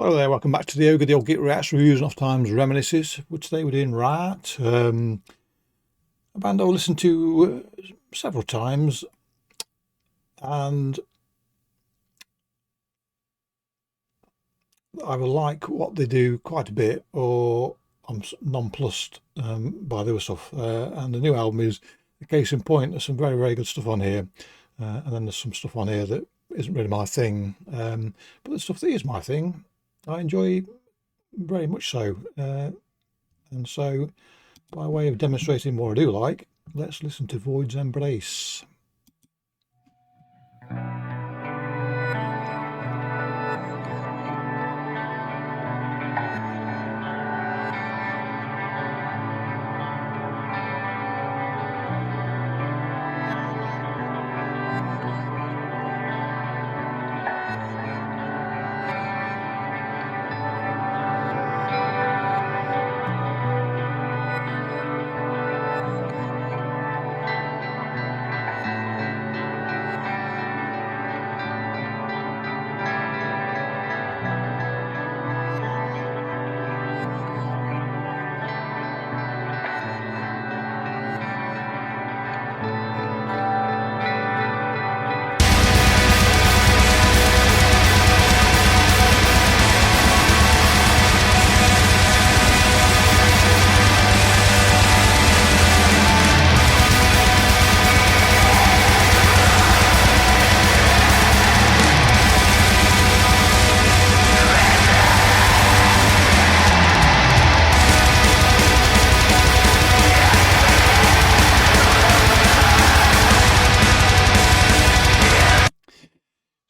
Hello there, welcome back to the Ogre, the old Git Reacts, Reviews and Off Times Reminiscences, which today we're doing Raat, a band I listened to several times, and I will like what they do quite a bit, or I'm nonplussed by the other stuff. And the new album is a case in point. There's some very, very good stuff on here, and then there's some stuff on here that isn't really my thing, but the stuff that is my thing I enjoy very much so. And so, by way of demonstrating what I do like, let's listen to Void's Embrace.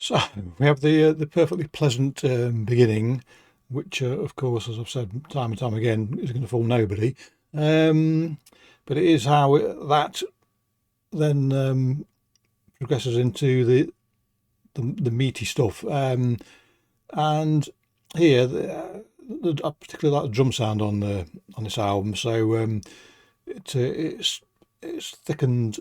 So we have the perfectly pleasant beginning, which of course, as I've said time and time again, is going to fool nobody. But it is how that then progresses into the meaty stuff. And here, I particularly like the drum sound on this album. So it's thick and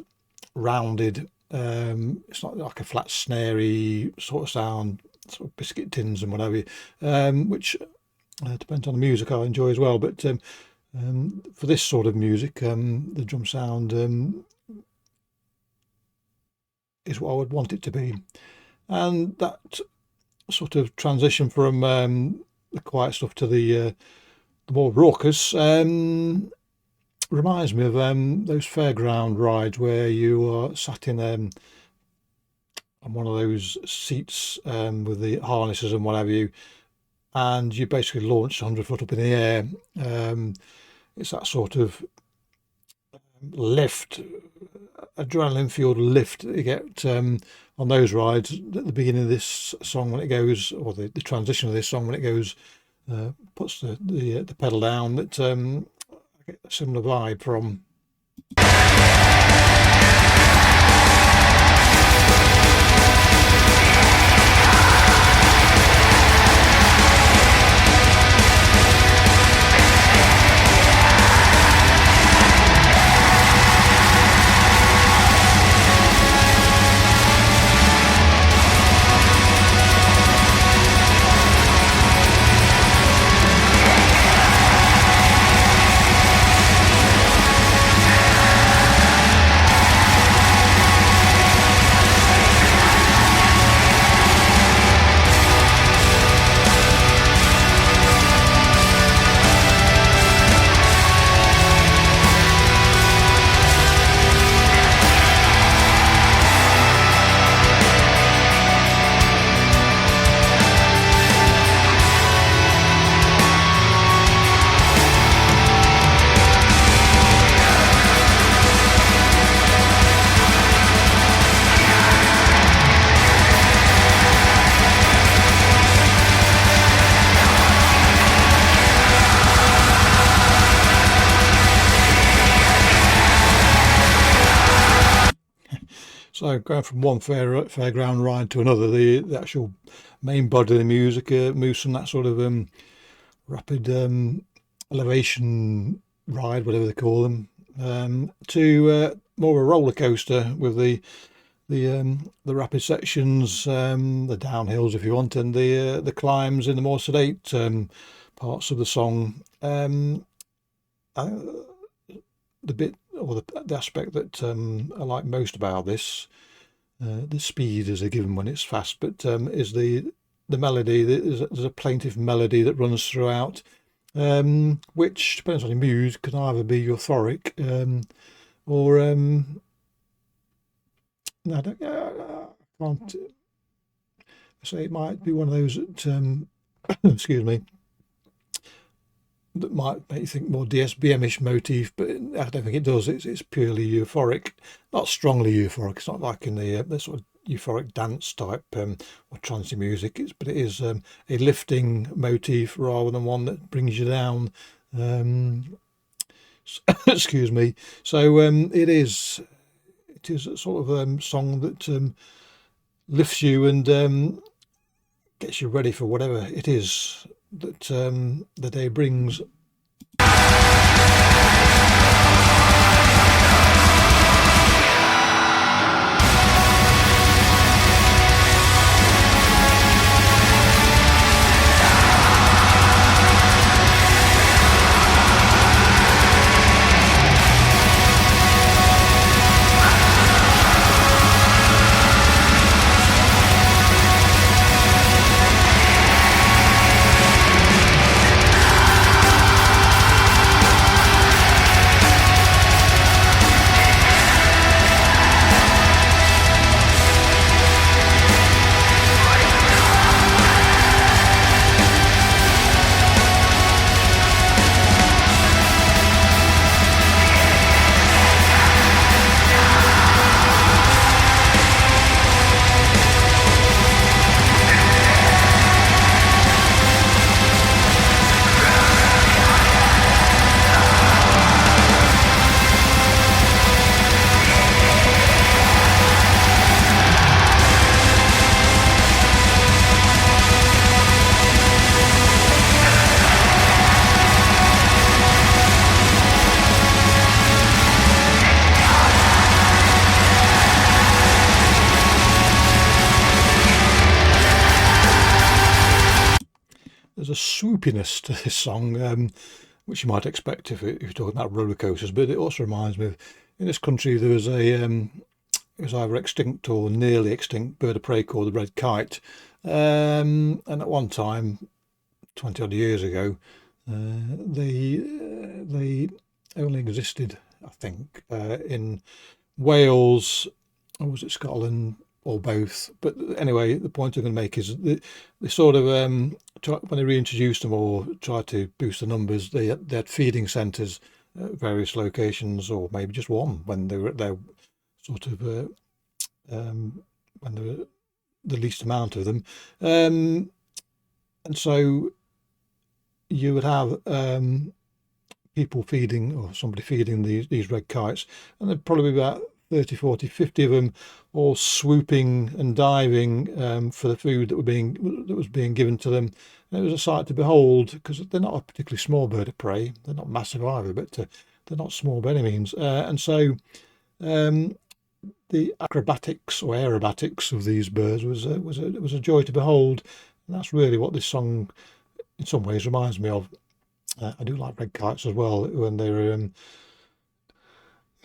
rounded. It's not like a flat snarey sort of sound, sort of biscuit tins and whatever, which depends on the music I enjoy as well. But for this sort of music, the drum sound is what I would want it to be, and that sort of transition from the quiet stuff to the more raucous reminds me of those fairground rides where you are sat in on one of those seats with the harnesses and whatever you, and you basically launched 100 foot up in the air. It's that sort of lift, adrenaline fueled lift that you get on those rides at the beginning of this song when it goes, or the transition of this song when it goes, puts the pedal down. That I get a similar vibe from. So going from one fairground ride to another, the actual main body of the music moves from that sort of rapid elevation ride, whatever they call them, to more of a roller coaster with the the rapid sections, the downhills if you want, and the climbs in the more sedate parts of the song. The bit, or the aspect that I like most about this, the speed is a given when it's fast, but is the melody. There's a plaintive melody that runs throughout, which depends on your mood, can either be euphoric or I can't say. It might be one of those that excuse me, that might make you think more DSBM-ish motif, but I don't think it does. It's purely euphoric, not strongly euphoric. It's not like in the sort of euphoric dance type or trancey music. But it is a lifting motif rather than one that brings you down. Excuse me. So it is a sort of song that lifts you and gets you ready for whatever it is that the day brings. There's a swoopiness to this song, which you might expect if you're talking about roller coasters, but it also reminds me of, in this country there was it was either extinct or nearly extinct bird of prey called the red kite, and at one time, 20 odd years ago, they only existed, I think, in Wales, or was it Scotland, or both. But anyway, the point I'm going to make is they sort of when they reintroduced them or tried to boost the numbers, they had feeding centres at various locations, or maybe just one when they were at their sort of when there were the least amount of them, and so you would have people feeding, or somebody feeding these red kites, and there'd probably be about 30, 40, 50 of them, all swooping and diving for the food that was being given to them. And it was a sight to behold, because they're not a particularly small bird of prey. They're not massive either, but they're not small by any means. And so the acrobatics or aerobatics of these birds was a joy to behold. And that's really what this song, in some ways, reminds me of. I do like red kites as well when they're in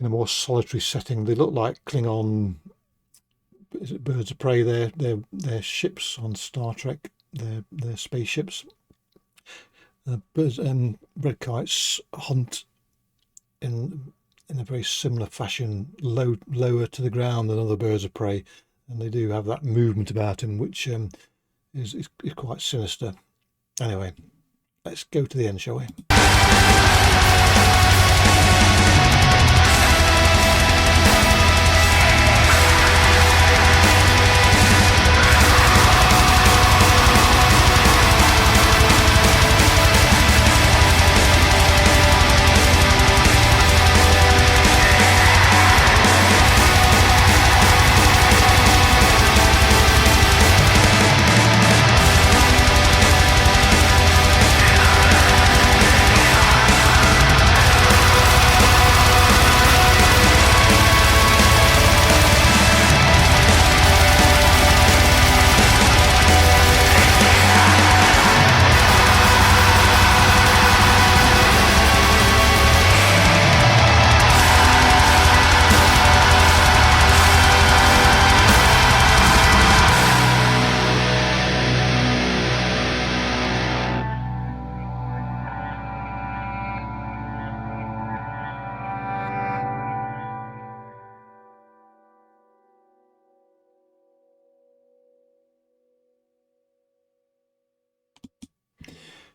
a more solitary setting. They look like Klingon, is it birds of prey? They're ships on Star Trek. They're spaceships. Birds and red kites hunt in a very similar fashion, lower to the ground than other birds of prey, and they do have that movement about them, which is quite sinister. Anyway, let's go to the end, shall we?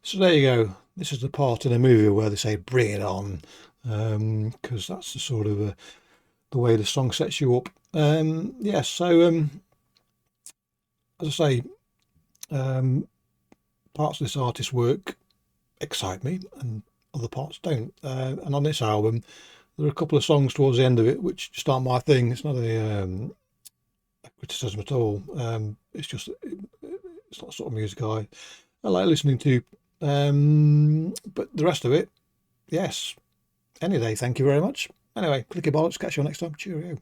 So there you go. This is the part in a movie where they say "bring it on," because that's the sort of the way the song sets you up. Yeah. So as I say, parts of this artist's work excite me, and other parts don't. And on this album, there are a couple of songs towards the end of it which just aren't my thing. It's not a criticism at all. It's just it's not the sort of music I like listening to. But the rest of it, yes, any day. Thank you very much. Anyway, clicky bollocks. Catch you next time. Cheerio.